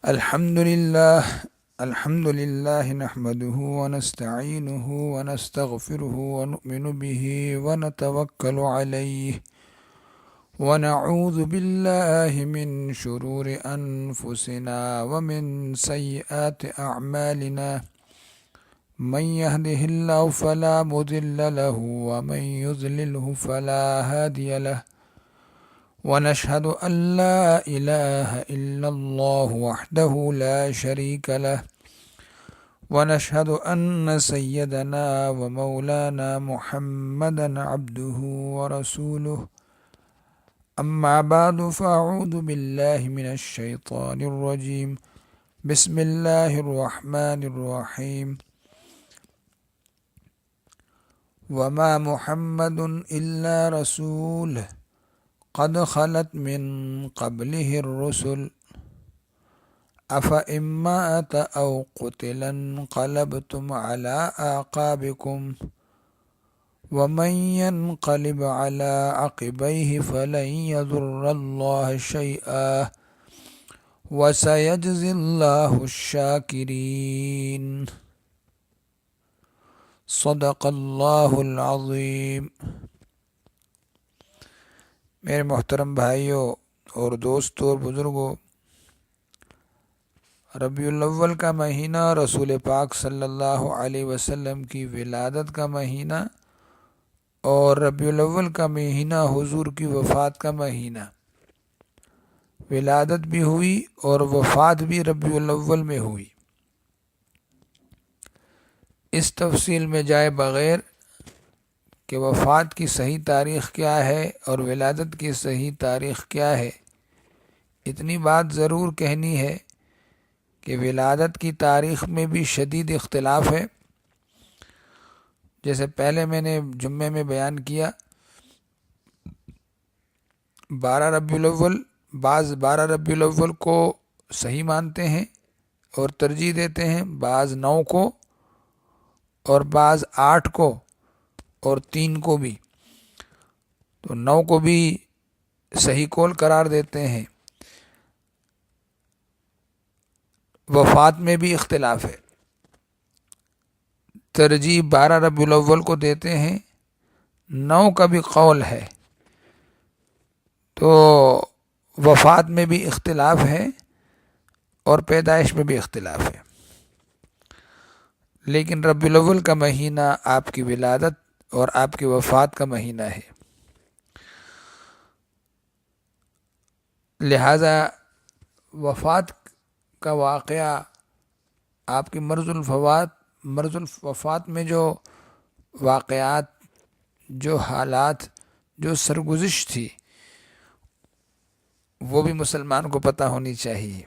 الحمد لله نحمده ونستعينه ونستغفره ونؤمن به ونتوكل عليه ونعوذ بالله من شرور أنفسنا ومن سيئات أعمالنا من يهده الله فلا مضل له ومن يضلله فلا هادي له ونشهد أن لا إله إلا الله وحده لا شريك له ونشهد أن سيدنا ومولانا محمدا عبده ورسوله أما بعد فأعوذ بالله من الشيطان الرجيم بسم الله الرحمن الرحيم وما محمد إلا رسول قد خلت من قبله الرسل أفإن مات أو قتل انقلبتم على أعقابكم ومن ينقلب على عقبيه فلن يضر الله شيئا وسيجزي الله الشاكرين صدق اللہ العظیم۔ میرے محترم بھائیوں اور دوستوں اور بزرگوں، ربیع الاول کا مہینہ رسول پاک صلی اللہ علیہ وسلم کی ولادت کا مہینہ اور ربیع الاول کا مہینہ حضور کی وفات کا مہینہ۔ ولادت بھی ہوئی اور وفات بھی ربیع الاول میں ہوئی۔ اس تفصیل میں جائے بغیر کہ وفات کی صحیح تاریخ کیا ہے اور ولادت کی صحیح تاریخ کیا ہے، اتنی بات ضرور کہنی ہے کہ ولادت کی تاریخ میں بھی شدید اختلاف ہے۔ جیسے پہلے میں نے جمعے میں بیان کیا، 12 ربیع الاول، بعض 12 ربیع الاول کو صحیح مانتے ہیں اور ترجیح دیتے ہیں، بعض 9 کو اور بعض 8 کو اور 3 کو بھی، تو 9 کو بھی صحیح قول قرار دیتے ہیں۔ وفات میں بھی اختلاف ہے، ترجیح 12 ربیع الاول کو دیتے ہیں، 9 کا بھی قول ہے، تو وفات میں بھی اختلاف ہے اور پیدائش میں بھی اختلاف ہے۔ لیکن ربیع الاول کا مہینہ آپ کی ولادت اور آپ کی وفات کا مہینہ ہے، لہذا وفات کا واقعہ، آپ کی مرض الوفات میں جو واقعات، جو حالات، جو سرگزشت تھی، وہ بھی مسلمان کو پتہ ہونی چاہیے۔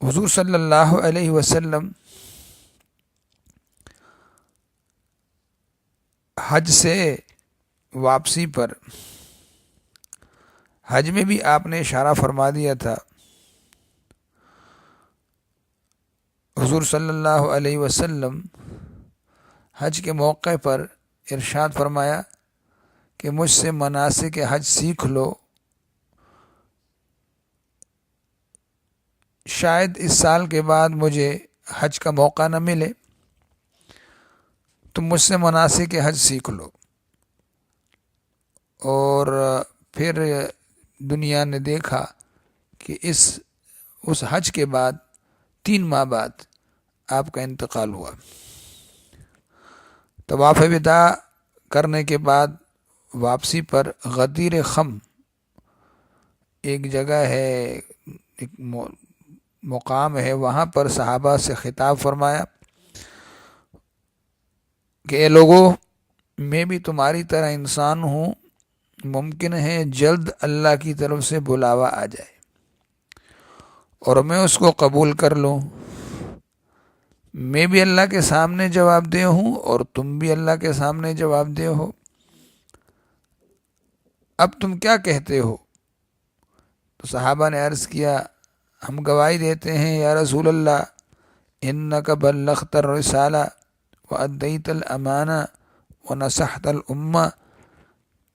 حضور صلی اللہ علیہ وسلم حج سے واپسی پر، حج میں بھی آپ نے اشارہ فرما دیا تھا، حضور صلی اللہ علیہ وسلم حج کے موقع پر ارشاد فرمایا کہ مجھ سے مناسک حج سیکھ لو، شاید اس سال کے بعد مجھے حج کا موقع نہ ملے، تم مجھ سے مناسک حج سیکھ لو۔ اور پھر دنیا نے دیکھا کہ اس حج کے بعد 3 ماہ بعد آپ کا انتقال ہوا۔ طواف وداع کرنے کے بعد واپسی پر غدیر خم ایک جگہ ہے، ایک مقام ہے، وہاں پر صحابہ سے خطاب فرمایا کہ اے لوگو، میں بھی تمہاری طرح انسان ہوں، ممکن ہے جلد اللہ کی طرف سے بلاوا آ جائے اور میں اس کو قبول کر لوں۔ میں بھی اللہ کے سامنے جواب دہ ہوں اور تم بھی اللہ کے سامنے جواب دہ ہو، اب تم کیا کہتے ہو؟ تو صحابہ نے عرض کیا، ہم گواہی دیتے ہیں یا رسول اللہ، انک بلغت الرسالہ وادیت الامانہ ونصحت الامہ،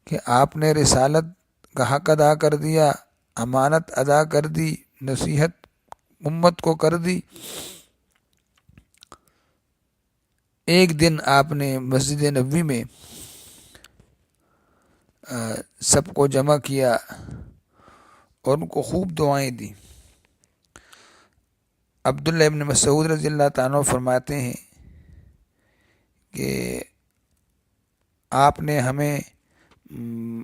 کہ آپ نے رسالت کا حق ادا کر دیا، امانت ادا کر دی، نصیحت امت کو کر دی۔ ایک دن آپ نے مسجد نبوی میں سب کو جمع کیا اور ان کو خوب دعائیں دی۔ عبداللہ ابن مسعود رضی اللہ تعالیٰ عنہ فرماتے ہیں کہ آپ نے ہمیں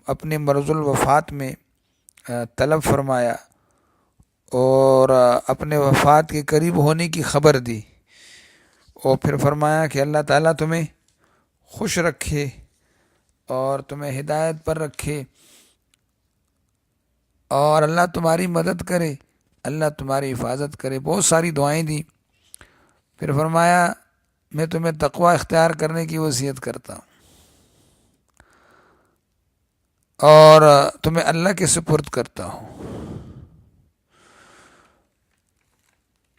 اپنے مرض الوفات میں طلب فرمایا اور اپنے وفات کے قریب ہونے کی خبر دی، اور پھر فرمایا کہ اللہ تعالیٰ تمہیں خوش رکھے اور تمہیں ہدایت پر رکھے، اور اللہ تمہاری مدد کرے، اللہ تمہاری حفاظت کرے۔ بہت ساری دعائیں دی۔ پھر فرمایا میں تمہیں تقوی اختیار کرنے کی وصیت کرتا ہوں اور تمہیں اللہ کے سپرد کرتا ہوں۔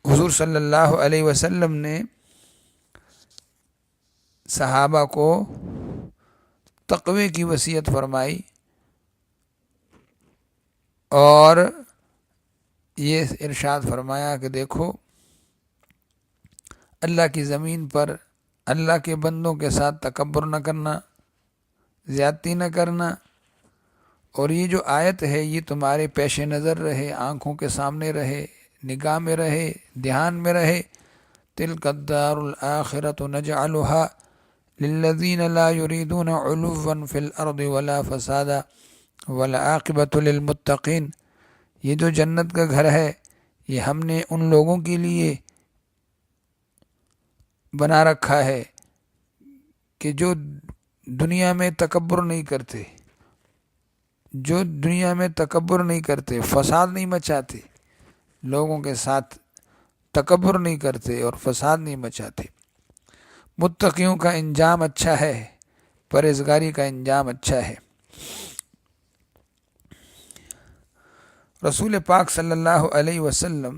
حضور صلی اللہ علیہ وسلم نے صحابہ کو تقوی کی وصیت فرمائی اور یہ ارشاد فرمایا کہ دیکھو، اللہ کی زمین پر اللہ کے بندوں کے ساتھ تکبر نہ کرنا، زیادتی نہ کرنا، اور یہ جو آیت ہے یہ تمہارے پیش نظر رہے، آنکھوں کے سامنے رہے، نگاہ میں رہے، دھیان میں رہے۔ تِلْكَ الدَّارُ الْآخِرَةُ نَجْعَلُهَا لِلَّذِينَ لَا يُرِيدُونَ عُلُوًّا فِي الْأَرْضِ وَلَا فَسَادًا وَالْعَاقِبَةُ لِلْمُتَّقِينَ۔ یہ جو جنت کا گھر ہے یہ ہم نے ان لوگوں کے لیے بنا رکھا ہے کہ جو دنیا میں تکبر نہیں کرتے، جو دنیا میں تکبر نہیں کرتے، فساد نہیں مچاتے، لوگوں کے ساتھ تکبر نہیں کرتے اور فساد نہیں مچاتے۔ متقیوں کا انجام اچھا ہے، پرہیزگاری کا انجام اچھا ہے۔ رسول پاک صلی اللہ علیہ وسلم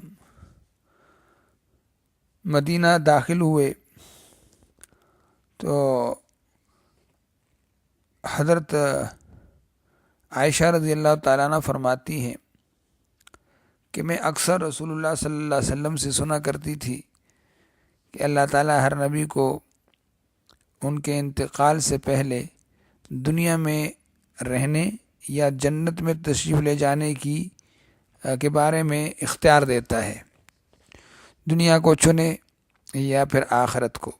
مدینہ داخل ہوئے تو حضرت عائشہ رضی اللہ تعالیٰ عنہ فرماتی ہیں کہ میں اکثر رسول اللہ صلی اللہ علیہ وسلم سے سنا کرتی تھی کہ اللہ تعالیٰ ہر نبی کو ان کے انتقال سے پہلے دنیا میں رہنے یا جنت میں تشریف لے جانے کے بارے میں اختیار دیتا ہے، دنیا کو چنے یا پھر آخرت کو۔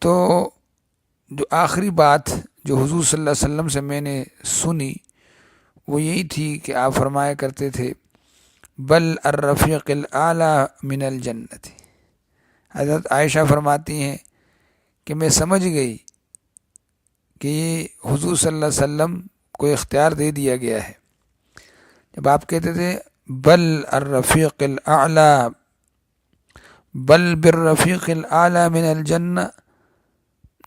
تو جو آخری بات جو حضور صلی اللہ علیہ وسلم سے میں نے سنی وہ یہی تھی کہ آپ فرمایا کرتے تھے بل الرفیق الاعلیٰ من الجنت۔ حضرت عائشہ فرماتی ہیں کہ میں سمجھ گئی کہ یہ حضور صلی اللہ علیہ وسلم کو اختیار دے دیا گیا ہے۔ جب آپ کہتے تھے بل الرفیق الاعلیٰ، بل بالرفیق الاعلیٰ من الجنہ،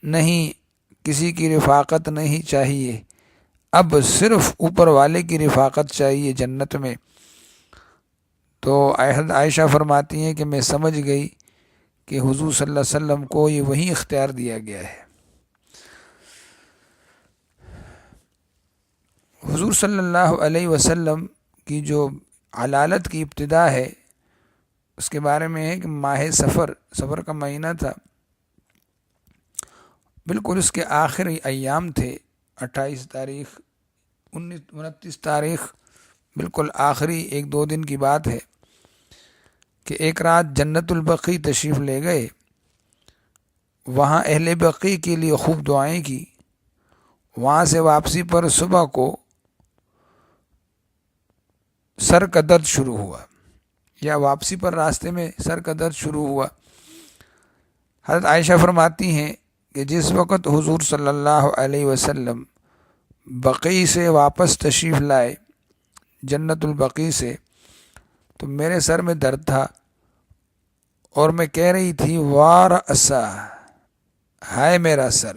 نہیں کسی کی رفاقت نہیں چاہیے، اب صرف اوپر والے کی رفاقت چاہیے جنت میں۔ تو عائشہ فرماتی ہیں کہ میں سمجھ گئی کہ حضور صلی اللہ علیہ وسلم کو یہ وہی اختیار دیا گیا ہے۔ حضور صلی اللہ علیہ وسلم کی جو علالت کی ابتدا ہے اس کے بارے میں ہے کہ ماہ سفر کا مہینہ تھا، بالکل اس کے آخری ایام تھے، 28 تاریخ 29 تاریخ، بالکل آخری 1-2 دن کی بات ہے کہ ایک رات جنت البقیع تشریف لے گئے، وہاں اہل بقیع کے لیے خوب دعائیں کی۔ وہاں سے واپسی پر صبح کو سر کا درد شروع ہوا، یا واپسی پر راستے میں سر کا درد شروع ہوا۔ حضرت عائشہ فرماتی ہیں کہ جس وقت حضور صلی اللہ علیہ وسلم بقیع سے واپس تشریف لائے، جنت البقیع سے، تو میرے سر میں درد تھا اور میں کہہ رہی تھی وارأسا، ہائے میرا سر۔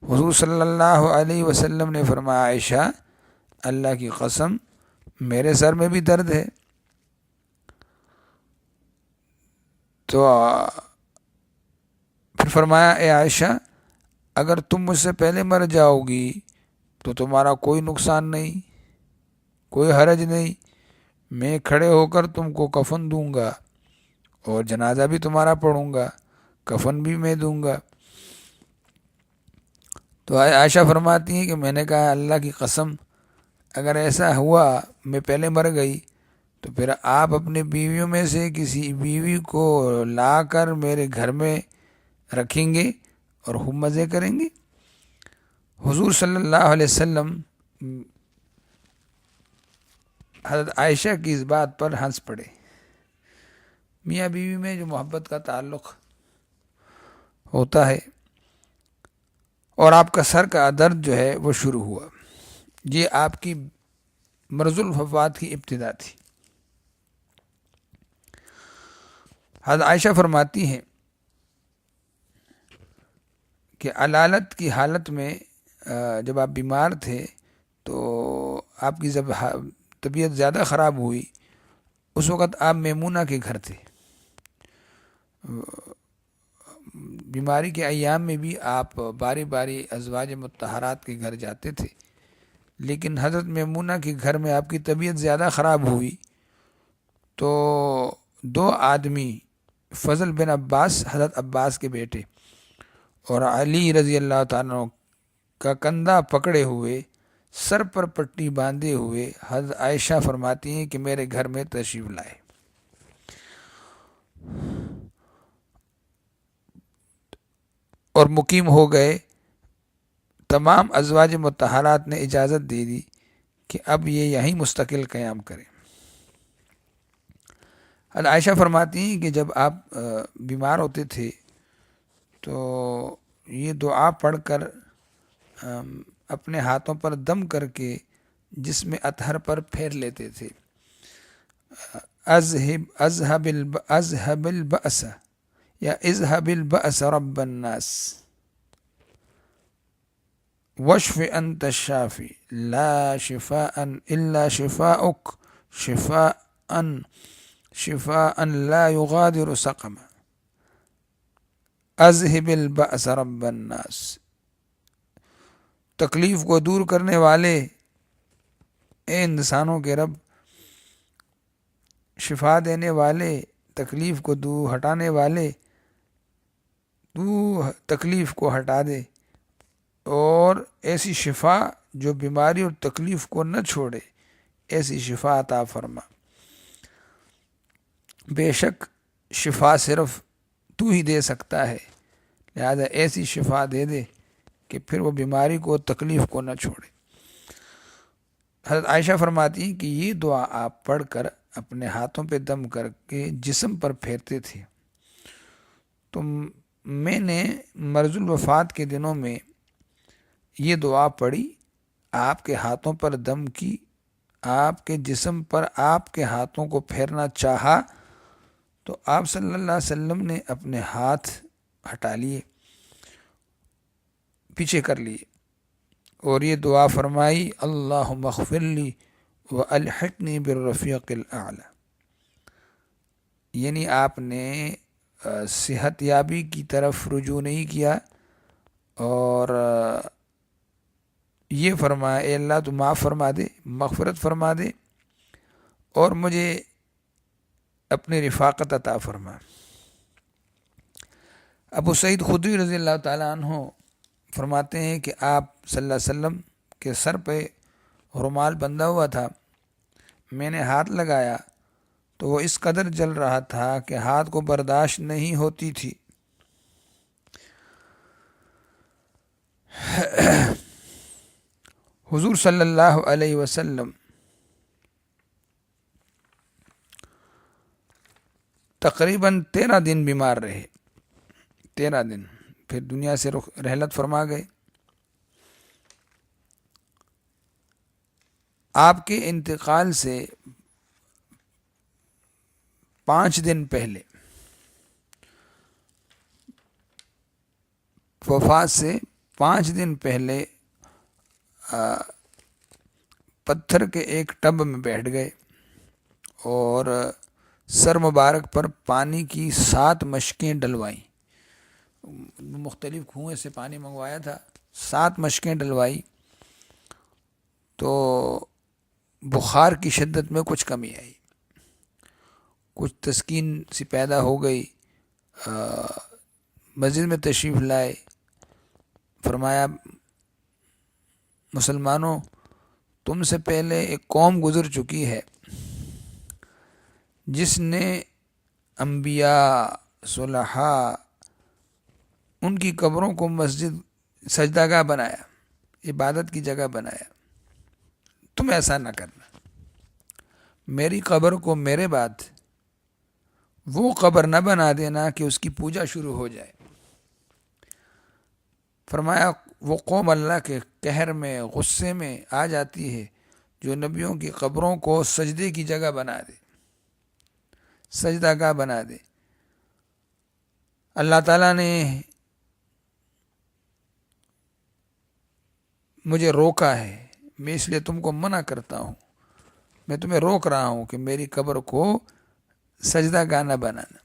حضور صلی اللہ علیہ وسلم نے فرمایا عائشہ اللہ کی قسم میرے سر میں بھی درد ہے۔ تو پھر فرمایا اے عائشہ اگر تم مجھ سے پہلے مر جاؤ گی تو تمہارا کوئی نقصان نہیں، کوئی حرج نہیں، میں کھڑے ہو کر تم کو کفن دوں گا اور جنازہ بھی تمہارا پڑھوں گا، کفن بھی میں دوں گا۔ تو عائشہ فرماتی ہیں کہ میں نے کہا اللہ کی قسم، اگر ایسا ہوا میں پہلے مر گئی تو پھر آپ اپنی بیویوں میں سے کسی بیوی کو لا کر میرے گھر میں رکھیں گے اور خوب مزے کریں گے۔ حضور صلی اللہ علیہ وسلم حضرت عائشہ کی اس بات پر ہنس پڑے۔ میاں بیوی میں جو محبت کا تعلق ہوتا ہے اور آپ کا سر کا درد جو ہے وہ شروع ہوا، یہ آپ کی مرض الوفات کی ابتدا تھی۔ حضرت عائشہ فرماتی ہیں کہ علالت کی حالت میں جب آپ بیمار تھے تو آپ کی جب طبیعت زیادہ خراب ہوئی، اس وقت آپ میمونہ کے گھر تھے۔ بیماری کے ایام میں بھی آپ باری باری ازواج مطہرات کے گھر جاتے تھے، لیکن حضرت میمونہ کے گھر میں آپ کی طبیعت زیادہ خراب ہوئی تو دو آدمی، فضل بن عباس حضرت عباس کے بیٹے اور علی رضی اللہ تعالیٰ کا کندھا پکڑے ہوئے، سر پر پٹی باندھے ہوئے حضرت عائشہ فرماتی ہیں کہ میرے گھر میں تشریف لائے۔ اور مقیم ہو گئے۔ تمام ازواج مطہرات نے اجازت دے دی کہ اب یہ یہیں مستقل قیام کریں۔ حضرت عائشہ فرماتی ہیں کہ جب آپ بیمار ہوتے تھے تو یہ دعا پڑھ کر اپنے ہاتھوں پر دم کر کے جسم اطہر پر پھیر لیتے تھے۔ اذهب البأس یا اذهب البأس رب الناس واشف انت الشافی لا شفاء الا شفاؤک شفاء لا یغادر سقما اذهب البأس رب الناس۔ تکلیف کو دور کرنے والے، اے انسانوں کے رب، شفا دینے والے، تکلیف کو دور ہٹانے والے، تو تکلیف کو ہٹا دے اور ایسی شفا جو بیماری اور تکلیف کو نہ چھوڑے، ایسی شفا عطا فرما۔ بے شک شفا صرف تو ہی دے سکتا ہے، لہذا ایسی شفا دے دے کہ پھر وہ بیماری کو، تکلیف کو نہ چھوڑے۔ حضرت عائشہ فرماتی ہیں کہ یہ دعا آپ پڑھ کر اپنے ہاتھوں پہ دم کر کے جسم پر پھیرتے تھے، تو میں نے مرض الوفات کے دنوں میں یہ دعا پڑھی، آپ کے ہاتھوں پر دم کی، آپ کے جسم پر آپ کے ہاتھوں کو پھیرنا چاہا تو آپ صلی اللہ علیہ وسلم نے اپنے ہاتھ ہٹا لیے، پیچھے کر لیے اور یہ دعا فرمائی، اللہم اغفر لی والحقنی بالرفیق الاعلی۔ یعنی آپ نے صحت یابی کی طرف رجوع نہیں کیا اور یہ فرمایا، اے اللہ تو معاف فرما دے، مغفرت فرما دے اور مجھے اپنی رفاقت عطا فرما۔ ابو سعید خدری رضی اللہ تعالیٰ عنہ فرماتے ہیں کہ آپ صلی اللہ علیہ وسلم کے سر پہ رومال بندھا ہوا تھا، میں نے ہاتھ لگایا تو وہ اس قدر جل رہا تھا کہ ہاتھ کو برداشت نہیں ہوتی تھی۔ حضور صلی اللہ علیہ وسلم تقریباً 13 دن بیمار رہے، 13 دن، پھر دنیا سے رحلت فرما گئے۔ آپ کے انتقال سے 5 دن پہلے، وفات سے 5 دن پہلے پتھر کے ایک ٹب میں بیٹھ گئے اور سر مبارک پر پانی کی 7 مشکیں ڈلوائیں، مختلف کنویں سے پانی منگوایا تھا، 7 مشکیں ڈلوائی تو بخار کی شدت میں کچھ کمی آئی۔ کچھ تسکین سی پیدا ہو گئی، مسجد میں تشریف لائے، فرمایا مسلمانوں تم سے پہلے ایک قوم گزر چکی ہے جس نے انبیاء، صلحاء، ان کی قبروں کو مسجد سجدہ گاہ بنایا، عبادت کی جگہ بنایا۔ تم ایسا نہ کرنا، میری قبر کو میرے بعد وہ قبر نہ بنا دینا کہ اس کی پوجا شروع ہو جائے۔ فرمایا وہ قوم اللہ کے قہر میں، غصے میں آ جاتی ہے جو نبیوں کی قبروں کو سجدے کی جگہ بنا دے، سجدہ گاہ بنا دے۔ اللہ تعالیٰ نے مجھے روکا ہے، میں اس لیے تم کو منع کرتا ہوں، میں تمہیں روک رہا ہوں کہ میری قبر کو سجدہ گاہ نہ بنانا۔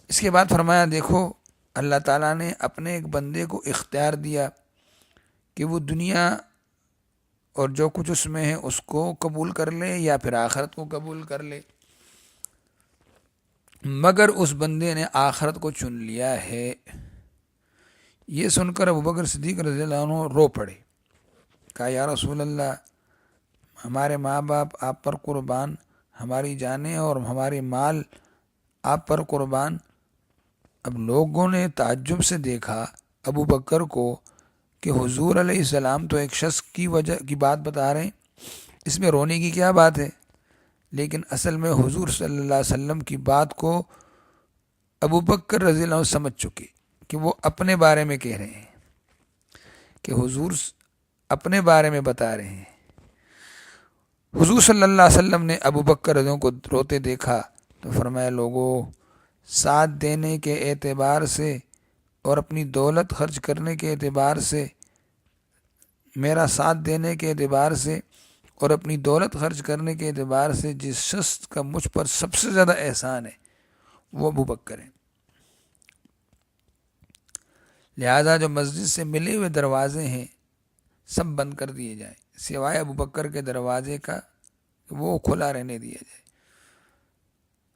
اس کے بعد فرمایا دیکھو اللہ تعالیٰ نے اپنے ایک بندے کو اختیار دیا کہ وہ دنیا اور جو کچھ اس میں ہے اس کو قبول کر لے یا پھر آخرت کو قبول کر لے، مگر اس بندے نے آخرت کو چن لیا ہے۔ یہ سن کر ابوبکر صدیق رضی اللہ عنہ رو پڑے، کہا یا رسول اللہ ہمارے ماں باپ آپ پر قربان، ہماری جانیں اور ہمارے مال آپ پر قربان۔ اب لوگوں نے تعجب سے دیکھا ابو بکر کو کہ حضور علیہ السلام تو ایک شخص کی وجہ کی بات بتا رہے ہیں، اس میں رونے کی کیا بات ہے؟ لیکن اصل میں حضور صلی اللہ علیہ وسلم کی بات کو ابو بکر رضی اللہ عنہ سمجھ چکے کہ وہ اپنے بارے میں کہہ رہے ہیں، کہ حضور اپنے بارے میں بتا رہے ہیں۔ حضور صلی اللہ علیہ وسلم نے ابو بکر رضی اللہ عنہ کو روتے دیکھا تو فرمایا لوگوں ساتھ دینے کے اعتبار سے اور اپنی دولت خرچ کرنے کے اعتبار سے، میرا ساتھ دینے کے اعتبار سے اور اپنی دولت خرچ کرنے کے اعتبار سے جس شخص کا مجھ پر سب سے زیادہ احسان ہے وہ ابو بکر ہیں۔ لہذا جو مسجد سے ملے ہوئے دروازے ہیں سب بند کر دیے جائیں سوائے ابو بکر کے دروازے کا، وہ کھلا رہنے دیا جائے۔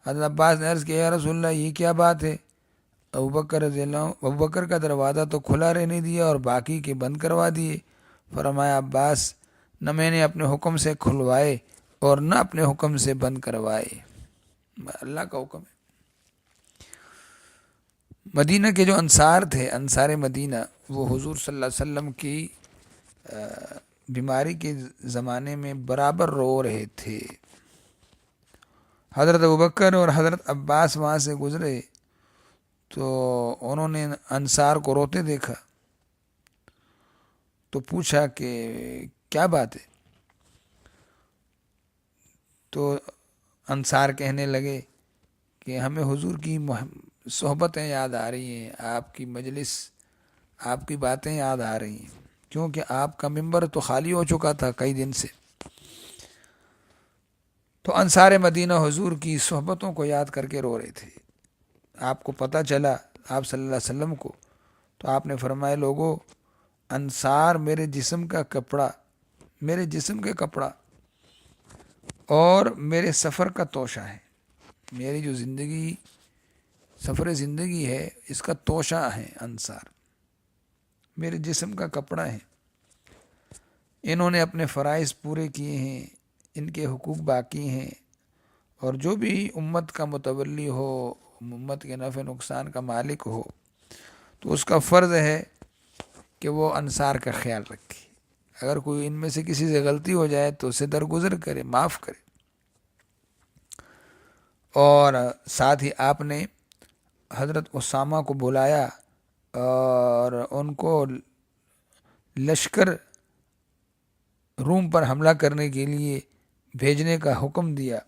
حضرت عباس نے عرض کیا یا رسول اللہ یہ کیا بات ہے؟ ابو بکر کا دروازہ تو کھلا رہنے دیا اور باقی کے بند کروا دیے۔ فرمایا عباس نہ میں نے اپنے حکم سے کھلوائے اور نہ اپنے حکم سے بند کروائے، اللہ کا حکم ہے۔ مدینہ کے جو انصار تھے، انصار مدینہ، وہ حضور صلی اللہ علیہ وسلم کی بیماری کے زمانے میں برابر رو رہے تھے۔ حضرت ابوبکر اور حضرت عباس وہاں سے گزرے تو انہوں نے انصار کو روتے دیکھا تو پوچھا کہ کیا بات ہے؟ تو انصار کہنے لگے کہ ہمیں حضور کی صحبتیں یاد آ رہی ہیں، آپ کی مجلس، آپ کی باتیں یاد آ رہی ہیں، کیونکہ آپ کا ممبر تو خالی ہو چکا تھا کئی دن سے۔ تو انصار مدینہ حضور کی صحبتوں کو یاد کر کے رو رہے تھے۔ آپ کو پتہ چلا آپ صلی اللہ علیہ وسلم کو، تو آپ نے فرمایا لوگوں انصار میرے جسم کا کپڑا، میرے جسم کے کپڑا اور میرے سفر کا توشہ ہے، میری جو زندگی، سفر زندگی ہے اس کا توشہ ہے انصار، میرے جسم کا کپڑا ہے۔ انہوں نے اپنے فرائض پورے کیے ہیں، ان کے حقوق باقی ہیں، اور جو بھی امت کا متولی ہو، امت کے نفع نقصان کا مالک ہو، تو اس کا فرض ہے کہ وہ انصار کا خیال رکھے۔ اگر کوئی ان میں سے کسی سے غلطی ہو جائے تو اسے درگزر کرے، معاف کرے۔ اور ساتھ ہی آپ نے حضرت اسامہ کو بلایا اور ان کو لشکر روم پر حملہ کرنے کے لیے بھیجنے کا حکم دیا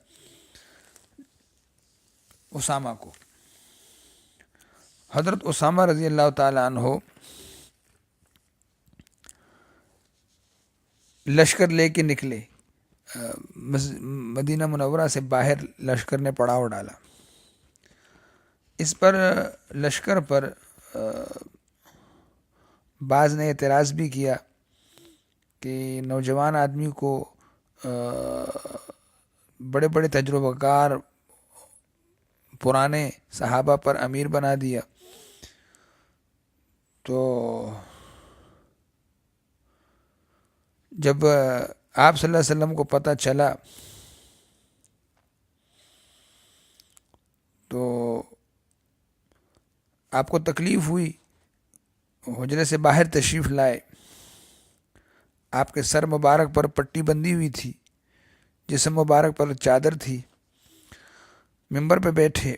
اسامہ کو۔ حضرت اسامہ رضی اللہ تعالیٰ عنہ لشکر لے کے نکلے، مدینہ منورہ سے باہر لشکر نے پڑاؤ ڈالا۔ اس پر لشکر پر بعض نے اعتراض بھی کیا کہ نوجوان آدمی کو بڑے بڑے تجربہ کار پرانے صحابہ پر امیر بنا دیا۔ تو جب آپ صلی اللہ علیہ وسلم کو پتہ چلا تو آپ کو تکلیف ہوئی، حجرے سے باہر تشریف لائے، آپ کے سر مبارک پر پٹی بندھی ہوئی تھی، جسم مبارک پر چادر تھی، منبر پہ بیٹھے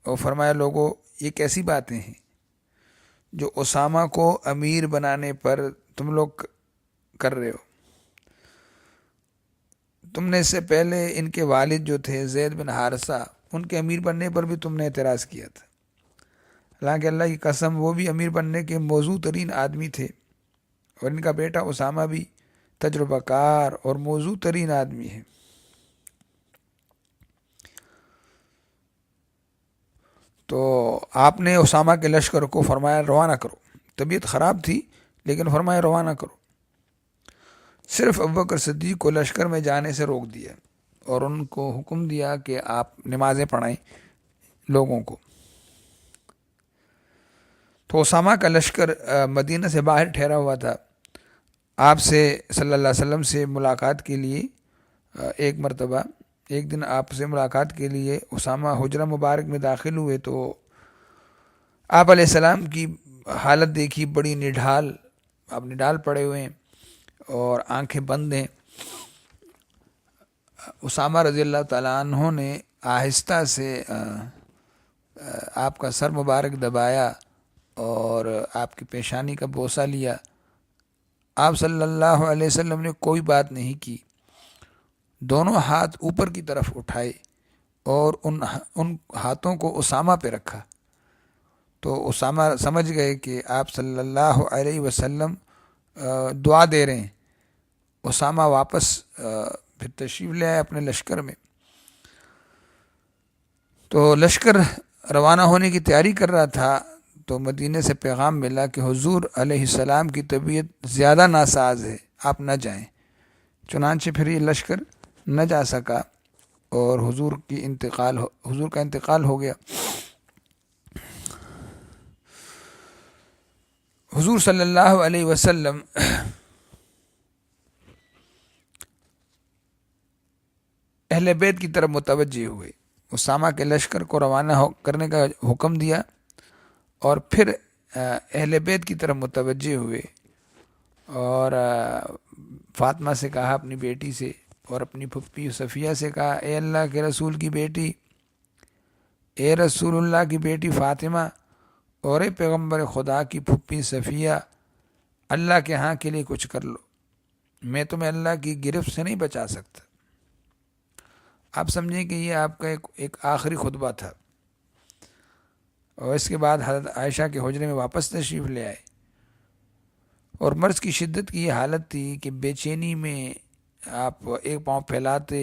اور فرمایا لوگوں یہ کیسی باتیں ہیں جو اسامہ کو امیر بنانے پر تم لوگ کر رہے ہو؟ تم نے اس سے پہلے ان کے والد جو تھے زید بن حارثہ، ان کے امیر بننے پر بھی تم نے اعتراض کیا تھا۔ حالانکہ اللہ کی قسم وہ بھی امیر بننے کے موزوں ترین آدمی تھے، اور ان کا بیٹا اسامہ بھی تجربہ کار اور موزوں ترین آدمی ہے۔ تو آپ نے اسامہ کے لشکر کو فرمایا روانہ کرو، طبیعت خراب تھی لیکن فرمایا روانہ کرو۔ صرف ابوبکر صدیق کو لشکر میں جانے سے روک دیا اور ان کو حکم دیا کہ آپ نمازیں پڑھائیں لوگوں کو۔ تو اسامہ کا لشکر مدینہ سے باہر ٹھہرا ہوا تھا، آپ سے صلی اللہ علیہ وسلم سے ملاقات کے لیے ایک مرتبہ ایک دن آپ سے ملاقات کے لیے اسامہ حجرہ مبارک میں داخل ہوئے تو آپ علیہ السلام کی حالت دیکھی، بڑی نڈھال، آپ نڈھال پڑے ہوئے ہیں اور آنکھیں بند ہیں۔ اسامہ رضی اللہ تعالیٰ عنہ نے آہستہ سے آپ کا سر مبارک دبایا اور آپ کی پیشانی کا بوسہ لیا۔ آپ صلی اللہ علیہ وسلم نے کوئی بات نہیں کی، دونوں ہاتھ اوپر کی طرف اٹھائے اور ان ہاتھوں کو اسامہ پہ رکھا۔ تو اسامہ سمجھ گئے کہ آپ صلی اللہ علیہ وسلم دعا دے رہے ہیں۔ اسامہ واپس پھر تشریف لے آئے اپنے لشکر میں۔ تو لشکر روانہ ہونے کی تیاری کر رہا تھا تو مدینے سے پیغام ملا کہ حضور علیہ السلام کی طبیعت زیادہ ناساز ہے، آپ نہ جائیں۔ چنانچہ پھر یہ لشکر نہ جا سکا اور حضور کا انتقال ہو گیا۔ حضور صلی اللہ علیہ وسلم اہل بیت کی طرف متوجہ ہوئے، اسامہ کے لشکر کو روانہ کرنے کا حکم دیا اور پھر اہل بیت کی طرف متوجہ ہوئے اور فاطمہ سے کہا، اپنی بیٹی سے، اور اپنی پھپھی صفیہ سے کہا، اے اللہ کے رسول کی بیٹی، اے رسول اللہ کی بیٹی فاطمہ، اور اے پیغمبر خدا کی پھپھی صفیہ، اللہ کے ہاں کے لیے کچھ کر لو، میں تمہیں اللہ کی گرفت سے نہیں بچا سکتا۔ آپ سمجھیں کہ یہ آپ کا ایک آخری خطبہ تھا، اور اس کے بعد حضرت عائشہ کے حجرے میں واپس تشریف لے آئے، اور مرض کی شدت کی یہ حالت تھی کہ بے چینی میں آپ ایک پاؤں پھیلاتے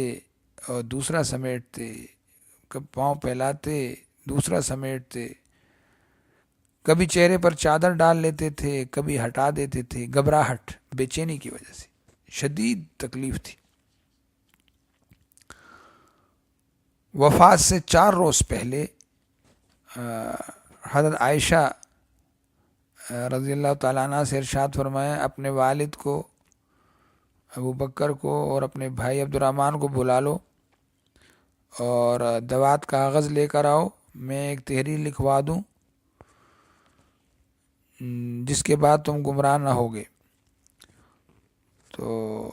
اور دوسرا سمیٹتے، پاؤں پھیلاتے دوسرا سمیٹتے، کبھی چہرے پر چادر ڈال لیتے تھے، کبھی ہٹا دیتے تھے، گھبراہٹ، بے چینی کی وجہ سے شدید تکلیف تھی۔ وفات سے 4 روز پہلے حضرت عائشہ رضی اللہ تعالیٰ عنہ سے ارشاد فرمایا، اپنے والد کو، ابو بکر کو اور اپنے بھائی عبد الرحمن کو بلا لو اور دوات کاغذ لے کر آؤ، میں ایک تحریر لکھوا دوں جس کے بعد تم گمراہ نہ ہوگے۔ تو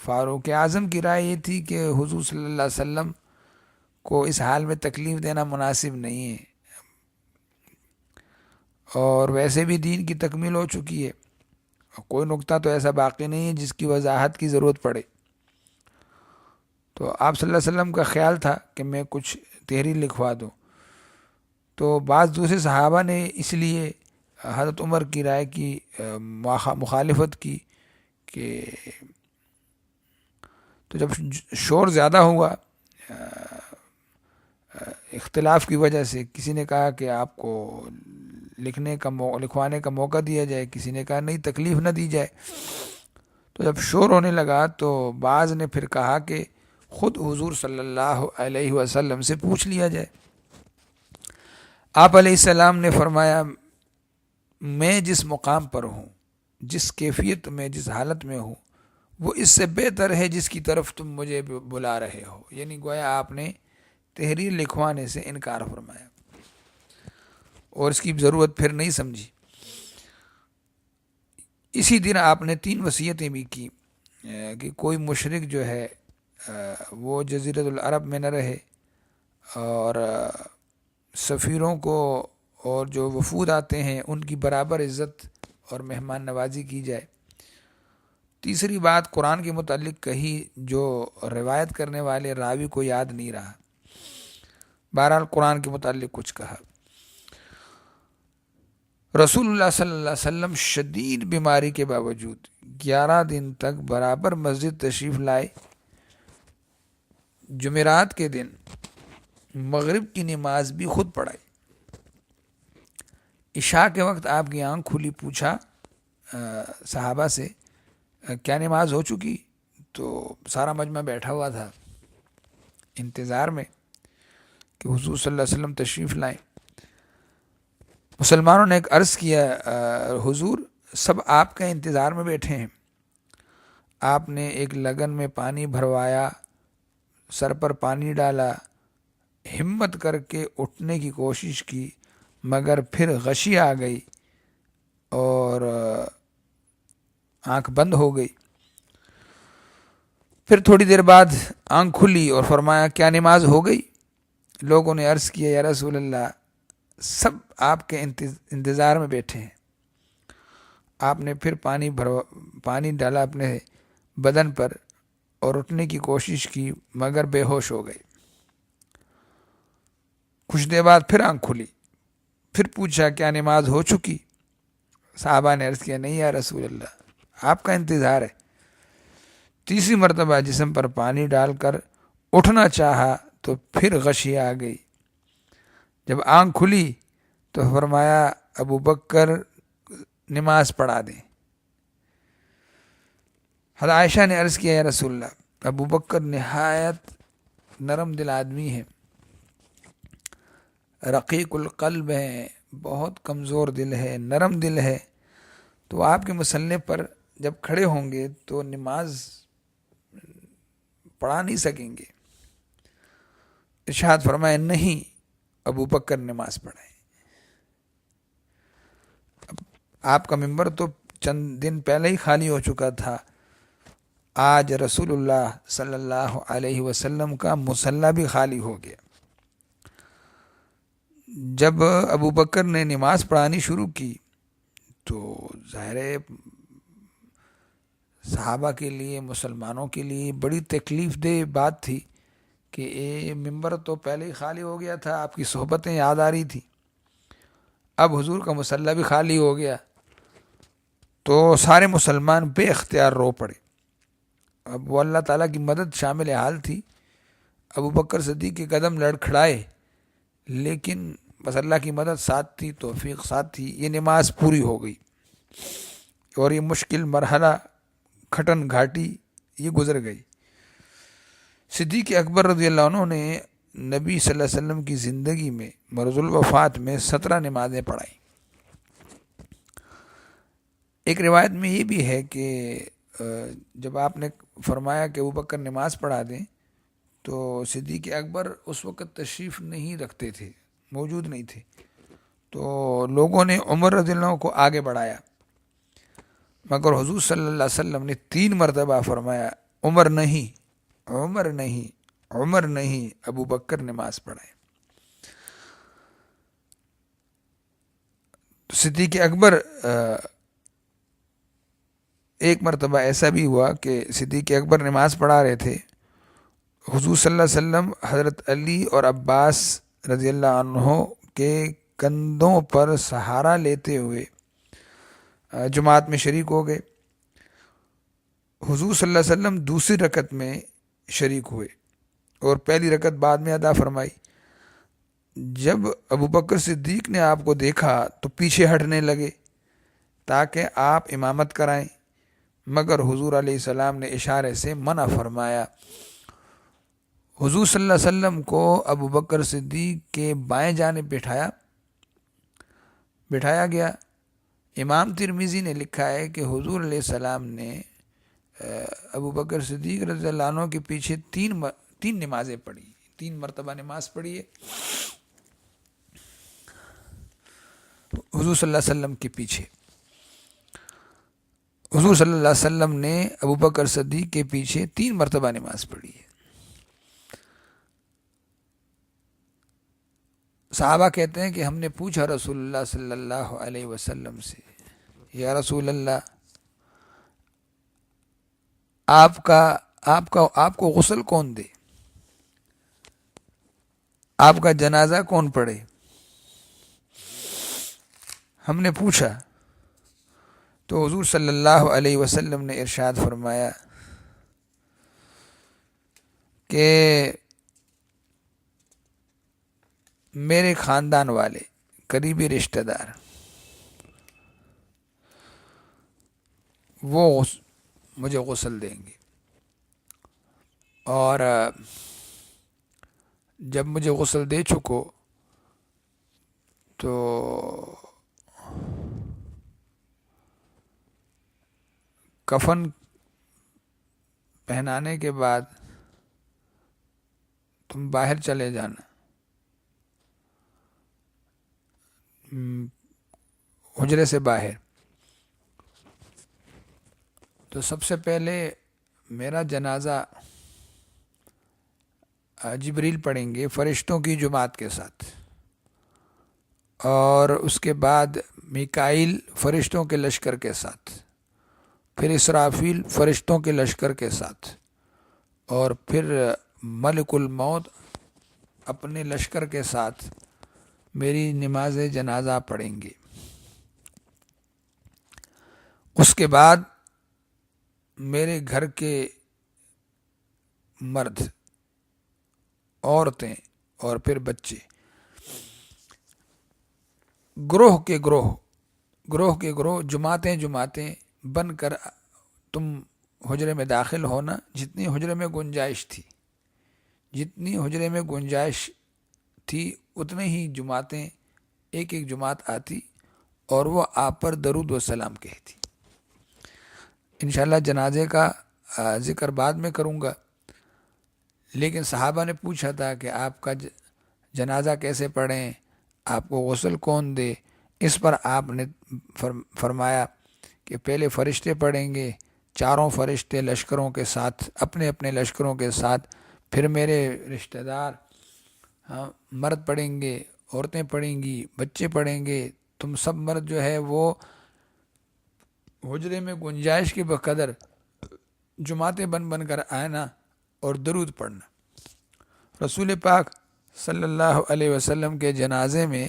فاروق اعظم کی رائے یہ تھی کہ حضور صلی اللہ علیہ وسلم کو اس حال میں تکلیف دینا مناسب نہیں ہے، اور ویسے بھی دین کی تکمیل ہو چکی ہے، کوئی نقطہ تو ایسا باقی نہیں ہے جس کی وضاحت کی ضرورت پڑے۔ تو آپ صلی اللہ علیہ وسلم کا خیال تھا کہ میں کچھ تحریر لکھوا دوں۔ تو بعض دوسرے صحابہ نے اس لیے حضرت عمر کی رائے کی مخالفت کی کہ تو جب شور زیادہ ہوا اختلاف کی وجہ سے، کسی نے کہا کہ آپ کو لکھوانے کا موقع دیا جائے، کسی نے کہا نہیں تکلیف نہ دی جائے۔ تو جب شور ہونے لگا تو بعض نے پھر کہا کہ خود حضور صلی اللہ علیہ وسلم سے پوچھ لیا جائے۔ آپ علیہ السلام نے فرمایا میں جس مقام پر ہوں، جس کیفیت میں، جس حالت میں ہوں، وہ اس سے بہتر ہے جس کی طرف تم مجھے بلا رہے ہو. یعنی گویا آپ نے تحریر لکھوانے سے انکار فرمایا اور اس کی ضرورت پھر نہیں سمجھی. اسی دن آپ نے 3 وصیتیں بھی کی کہ کوئی مشرک جو ہے وہ جزیرۃ العرب میں نہ رہے، اور سفیروں کو اور جو وفود آتے ہیں ان کی برابر عزت اور مہمان نوازی کی جائے. تیسری بات قرآن کے متعلق کہی جو روایت کرنے والے راوی کو یاد نہیں رہا. بہرحال قرآن کے متعلق کچھ کہا. رسول اللہ صلی اللہ علیہ وسلم شدید بیماری کے باوجود 11 دن تک برابر مسجد تشریف لائے. جمعرات کے دن مغرب کی نماز بھی خود پڑھائی. عشاء کے وقت آپ کی آنکھ کھلی، پوچھا صحابہ سے کیا نماز ہو چکی؟ تو سارا مجمع بیٹھا ہوا تھا انتظار میں کہ حضور صلی اللہ علیہ وسلم تشریف لائیں. مسلمانوں نے ایک عرض کیا حضور سب آپ کے انتظار میں بیٹھے ہیں. آپ نے ایک لگن میں پانی بھروایا، سر پر پانی ڈالا، ہمت کر کے اٹھنے کی کوشش کی مگر پھر غشی آ گئی اور آنکھ بند ہو گئی. پھر تھوڑی دیر بعد آنکھ کھلی اور فرمایا کیا نماز ہو گئی؟ لوگوں نے عرض کیا یا رسول اللہ سب آپ کے انتظار میں بیٹھے ہیں. آپ نے پھر پانی ڈالا اپنے بدن پر اور اٹھنے کی کوشش کی مگر بے ہوش ہو گئے. کچھ دیر بعد پھر آنکھ کھلی، پھر پوچھا کیا نماز ہو چکی؟ صحابہ نے عرض کیا نہیں یا رسول اللہ آپ کا انتظار ہے. تیسری مرتبہ جسم پر پانی ڈال کر اٹھنا چاہا تو پھر غشی آ گئی. جب آنکھ کھلی تو فرمایا ابو بکر نماز پڑھا دیں. حضرت عائشہ نے عرض کیا یا رسول اللہ ابو بکر نہایت نرم دل آدمی ہے، رقیق القلب ہے، بہت کمزور دل ہے، نرم دل ہے، تو آپ کے مسلح پر جب کھڑے ہوں گے تو نماز پڑھا نہیں سکیں گے. ارشاد فرمایا نہیں ابو بکر نماز پڑھائیں. آپ کا ممبر تو چند دن پہلے ہی خالی ہو چکا تھا، آج رسول اللہ صلی اللہ علیہ وسلم کا مصلی بھی خالی ہو گیا. جب ابو بکر نے نماز پڑھانی شروع کی تو ظاہر صحابہ کے لیے، مسلمانوں کے لیے بڑی تکلیف دہ بات تھی کہ ممبر تو پہلے ہی خالی ہو گیا تھا، آپ کی صحبتیں یاد آ رہی تھی، اب حضور کا مصلی بھی خالی ہو گیا. تو سارے مسلمان بے اختیار رو پڑے. اب وہ اللہ تعالیٰ کی مدد شامل حال تھی. ابو بکر صدیق کے قدم لڑکھڑائے لیکن بس اللہ کی مدد ساتھ تھی، توفیق ساتھ تھی. یہ نماز پوری ہو گئی اور یہ مشکل مرحلہ، کھٹن گھاٹی یہ گزر گئی. صدیق اکبر رضی اللہ عنہ نے نبی صلی اللہ علیہ وسلم کی زندگی میں مرض الوفات میں 17 نمازیں پڑھائیں. ایک روایت میں یہ بھی ہے کہ جب آپ نے فرمایا کہ ابو بکر نماز پڑھا دیں تو صدیق اکبر اس وقت تشریف نہیں رکھتے تھے، موجود نہیں تھے، تو لوگوں نے عمر رضی اللہ عنہ کو آگے بڑھایا مگر حضور صلی اللہ علیہ وسلم نے 3 مرتبہ فرمایا عمر نہیں، عمر نہیں، عمر نہیں، ابو بکر نماز پڑھائیں. صدیق اکبر ایک مرتبہ ایسا بھی ہوا کہ صدیق اکبر نماز پڑھا رہے تھے، حضور صلی اللہ علیہ وسلم حضرت علی اور عباس رضی اللہ عنہ کے کندھوں پر سہارا لیتے ہوئے جماعت میں شریک ہو گئے. حضور صلی اللہ علیہ وسلم دوسری رکعت میں شریک ہوئے اور پہلی رکعت بعد میں ادا فرمائی. جب ابو بکر صدیق نے آپ کو دیکھا تو پیچھے ہٹنے لگے تاکہ آپ امامت کرائیں مگر حضور علیہ السلام نے اشارے سے منع فرمایا. حضور صلی اللہ علیہ وسلم کو ابو بکر صدیق کے بائیں جانب بٹھایا بٹھایا گیا۔ امام ترمذی نے لکھا ہے کہ حضور علیہ السلام نے ابو بکر صدیق رضی اللہ عنہ کے پیچھے تین نمازیں پڑھی، 3 مرتبہ نماز پڑھی ہے حضور صلی اللہ علیہ وسلم کے پیچھے۔ حضور صلی اللہ علیہ وسلم نے ابو بکر صدیق کے پیچھے 3 مرتبہ نماز پڑھی ہے۔ صحابہ کہتے ہیں کہ ہم نے پوچھا رسول اللہ صلی اللہ علیہ وسلم سے، یا رسول اللہ، آپ کو غسل کون دے، آپ کا جنازہ کون پڑھے؟ ہم نے پوچھا تو حضور صلی اللہ علیہ وسلم نے ارشاد فرمایا کہ میرے خاندان والے، قریبی رشتہ دار، وہ مجھے غسل دیں گے، اور جب مجھے غسل دے چکو تو کفن پہنانے کے بعد تم باہر چلے جانا، حجرے سے باہر۔ تو سب سے پہلے میرا جنازہ جبریل پڑھیں گے فرشتوں کی جماعت کے ساتھ، اور اس کے بعد میکائیل فرشتوں کے لشکر کے ساتھ، پھر اسرافیل فرشتوں کے لشکر کے ساتھ، اور پھر ملک الموت اپنے لشکر کے ساتھ میری نماز جنازہ پڑھیں گے۔ اس کے بعد میرے گھر کے مرد، عورتیں اور پھر بچے گروہ کے گروہ جماعتیں بن کر تم حجرے میں داخل ہونا۔ جتنی حجرے میں گنجائش تھی اتنے ہی جماعتیں، ایک جماعت آتی اور وہ آپ پر درود و سلام کہتی۔ انشاءاللہ جنازے کا ذکر بعد میں کروں گا، لیکن صحابہ نے پوچھا تھا کہ آپ کا جنازہ کیسے پڑھیں، آپ کو غسل کون دے؟ اس پر آپ نے فرمایا کہ پہلے فرشتے پڑھیں گے، 4 فرشتے لشکروں کے ساتھ، اپنے اپنے لشکروں کے ساتھ، پھر میرے رشتہ دار مرد پڑھیں گے، عورتیں پڑھیں گی، بچے پڑھیں گے۔ تم سب مرد جو ہے وہ حجرے میں گنجائش کے بقدر جماعتیں بن کر آنا اور درود پڑھنا۔ رسول پاک صلی اللہ علیہ وسلم کے جنازے میں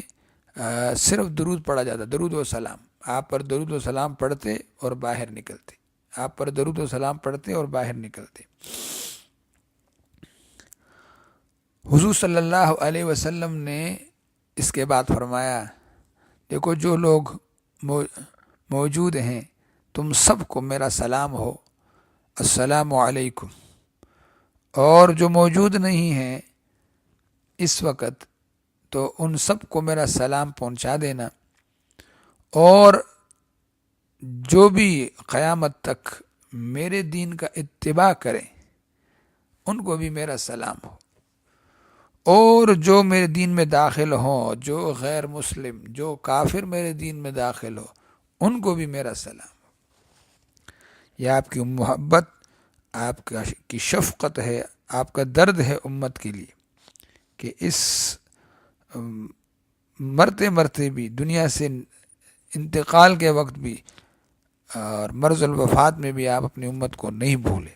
صرف درود پڑھا جاتا، درود و سلام۔ آپ پر درود و سلام پڑھتے اور باہر نکلتے۔ حضور صلی اللہ علیہ وسلم نے اس کے بعد فرمایا، دیکھو جو لوگ موجود ہیں تم سب کو میرا سلام ہو، السلام علیکم، اور جو موجود نہیں ہیں اس وقت تو ان سب کو میرا سلام پہنچا دینا، اور جو بھی قیامت تک میرے دین کا اتباع کریں ان کو بھی میرا سلام ہو، اور جو میرے دین میں داخل ہوں، جو غیر مسلم، جو کافر میرے دین میں داخل ہو، ان کو بھی میرا سلام ہو۔ یہ آپ کی محبت، آپ کی شفقت ہے، آپ کا درد ہے امت کے لیے، کہ اس مرتے بھی، دنیا سے انتقال کے وقت بھی اور مرض الوفات میں بھی آپ اپنی امت کو نہیں بھولے۔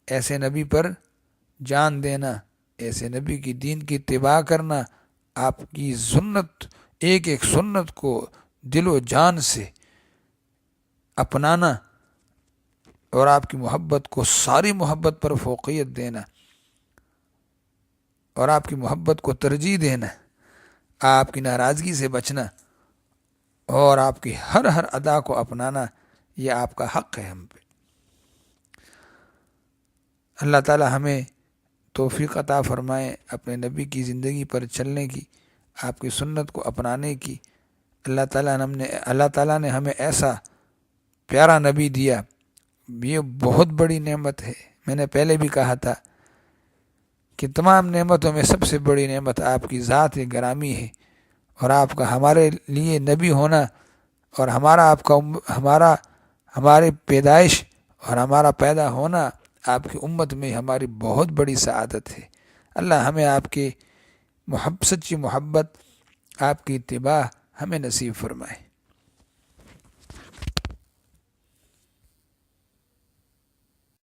ایسے نبی پر جان دینا، ایسے نبی کی دین کی اتباع کرنا، آپ کی سنت، ایک سنت کو دل و جان سے اپنانا، اور آپ کی محبت کو ساری محبت پر فوقیت دینا، اور آپ کی محبت کو ترجیح دینا، آپ کی ناراضگی سے بچنا، اور آپ کی ہر ادا کو اپنانا، یہ آپ کا حق ہے ہم پہ۔ اللہ تعالی ہمیں توفیق عطا فرمائے اپنے نبی کی زندگی پر چلنے کی۔ آپ کی سنت کو اپنانے کی۔ اللہ تعالیٰ نے ہمیں ایسا پیارا نبی دیا، یہ بہت بڑی نعمت ہے۔ میں نے پہلے بھی کہا تھا کہ تمام نعمتوں میں سب سے بڑی نعمت آپ کی ذات گرامی ہے، اور آپ کا ہمارے لیے نبی ہونا اور ہماری پیدائش اور ہمارا پیدا ہونا آپ کی امت میں ہماری بہت بڑی سعادت ہے۔ اللہ ہمیں آپ کے سچی محبت، آپ کی اتباع ہمیں نصیب فرمائے۔